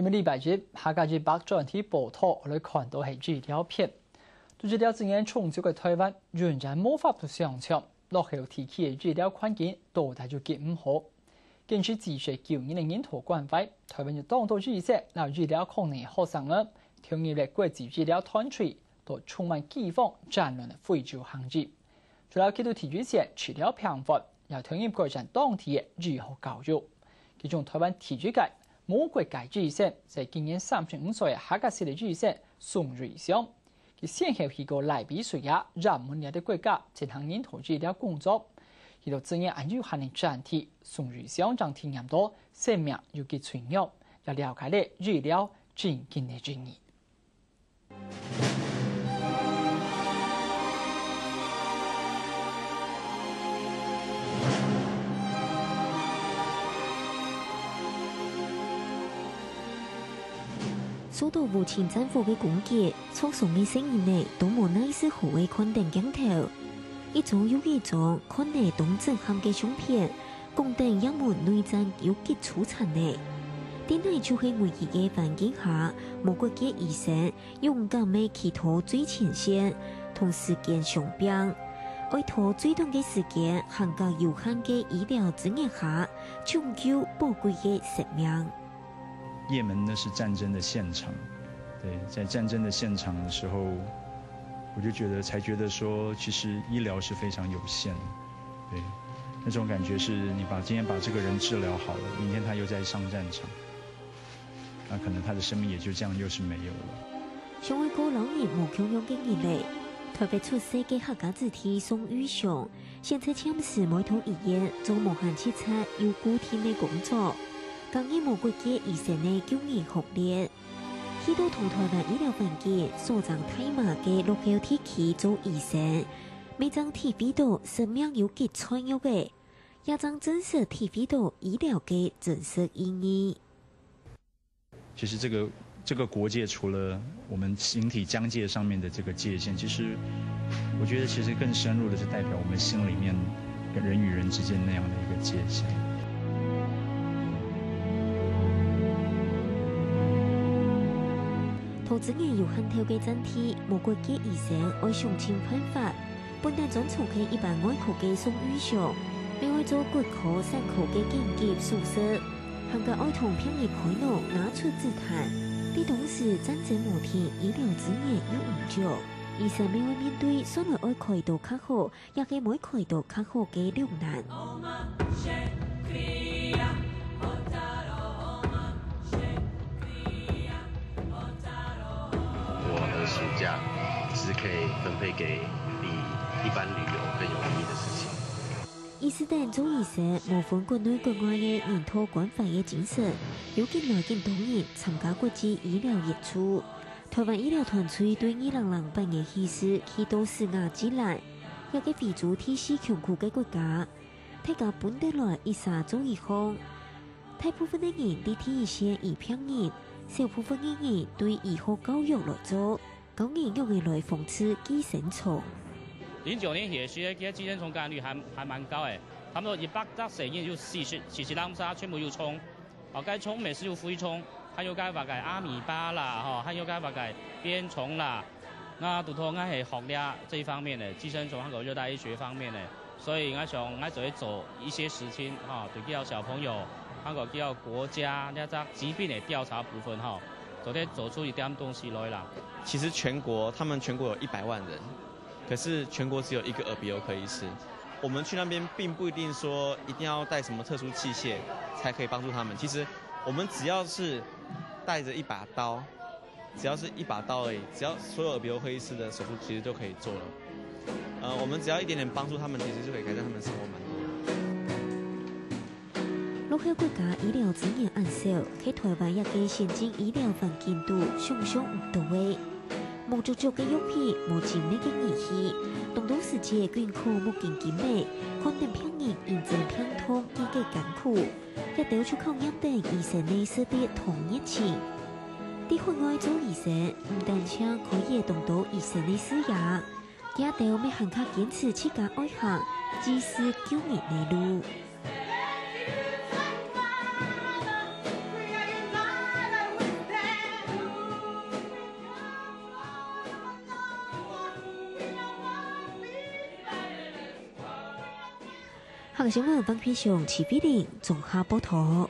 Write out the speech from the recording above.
今日礼拜日，下個禮拜專題報道，我哋看到係資料片。對資料經驗充足嘅台灣，仍然無法度想象落後提起嘅資料環境到底就幾唔好。根據自學9年嘅研討關懷，台灣有當多知識，嗱資料可能學生呢，投入嚟國際資料團隊，都充滿饑荒、戰亂嘅非洲行業。除咗佢哋提出些資料平反，又投入改善當地嘅醫學教育。其中台灣提出嘅無國界知識，係今年35歲嘅下個世紀知識宋瑞祥，佢先後去過萊比瑞亞、也門亞的國家進行研討資料工作。佢到經驗研究下嘅專題，宋瑞祥將體驗到生命有幾脆弱，又了解了資料真經嘅專業。受到無情戰火嘅攻擊，創傷嘅聲音呢，都無奈是何為看定鏡頭。一種又一種看嚟動震撼嘅相片，講定也門內戰有幾璀璨呢。點解就係危機嘅環境下，無國界醫生勇敢嘅企圖最前線，同時間相拼，愛拖最短嘅時間，行較有限嘅醫療資源下，搶救寶貴嘅生命。也門那是戰爭的現場，對，在戰爭的現場的時候，我就才覺得說，其實醫療是非常有限的，對，那種感覺是你今天把這個人治療好了，明天他又在上戰場，那可能他的生命也就這樣又是沒有了。上一個老年無窮用嘅年齡，特別出色嘅客家子弟宋宇翔，現在簽是每套醫院做無限切測有固定嘅工作。更以無國界醫生嘅經驗學歷，許多同台灣醫療環境所長太麻嘅落後地區做醫生，未將體會到生命有幾脆弱嘅，也將真實體會到醫療嘅真實意義。其實這個國界除了我們形體疆界上面的這個界限，其實我覺得其實更深入的是代表我們心裡面跟人與人之間那樣的一個界限。投資嘅有限條嘅整體，無國界醫生愛上情判法，本來總從佢一般外科嘅宋宇翔，未愛做骨科、腎科嘅緊急手術，行個愛同偏熱開腦拿出自彈。啲同時戰爭無天，醫療資源又唔足，醫生未愛面對所謂愛開刀較好，也係冇開刀較好嘅兩難。暑假只是可以分配給比一般旅遊更有意義的事情。醫師等做醫生，無分國內國外嘅研討關懷嘅精神，有見來見到人參加國際醫療演出。台灣醫療團隊對2008嘅醫師去到斯瓦基蘭，一個非洲體系窮苦嘅國家，大家本地來一沙做醫行，大部分嘅人對第一線醫病人，小部分嘅人對醫學教育來做。高年用嘅來諷刺寄生蟲。09年也是嘅寄生蟲感染率還蠻高誒，差唔多100隻成人有40全部有蟲，該蟲每次有蛔蟲，還有該話嘅阿米巴啦，還有該話嘅鞭蟲啦，那都同係學歷這一方面嘅寄生蟲，還有熱帶醫學方面嘅，所以我想我就會做一些事情，對叫小朋友，還有叫國家一隻疾病嘅調查部分，昨天做出一點東西來啦。其實他們全國有100萬人，可是全國只有一個耳鼻喉科醫師。我們去那邊並不一定說一定要帶什麼特殊器械才可以幫助他們。其實我們只要是帶着一把刀，只要是一把刀而已，只要所有耳鼻喉科醫師的手術其實就可以做了。我們只要一點點幫助他們，其實就可以改善他們生活蠻多。落後國家醫療資源減少，喺台灣一個先進醫療環境度上唔到位，無足足嘅藥品，無精密嘅儀器，動到世界捐庫目鏡健美，看定病人認真病痛幾個艱苦，一到出口驗定醫生嘅識別同熱情。啲海外做醫生唔單止可以動到醫生嘅視野，也到未行卡堅持自家愛行，只是救人嘅路。行新闻方片上齐飞玲综合报道。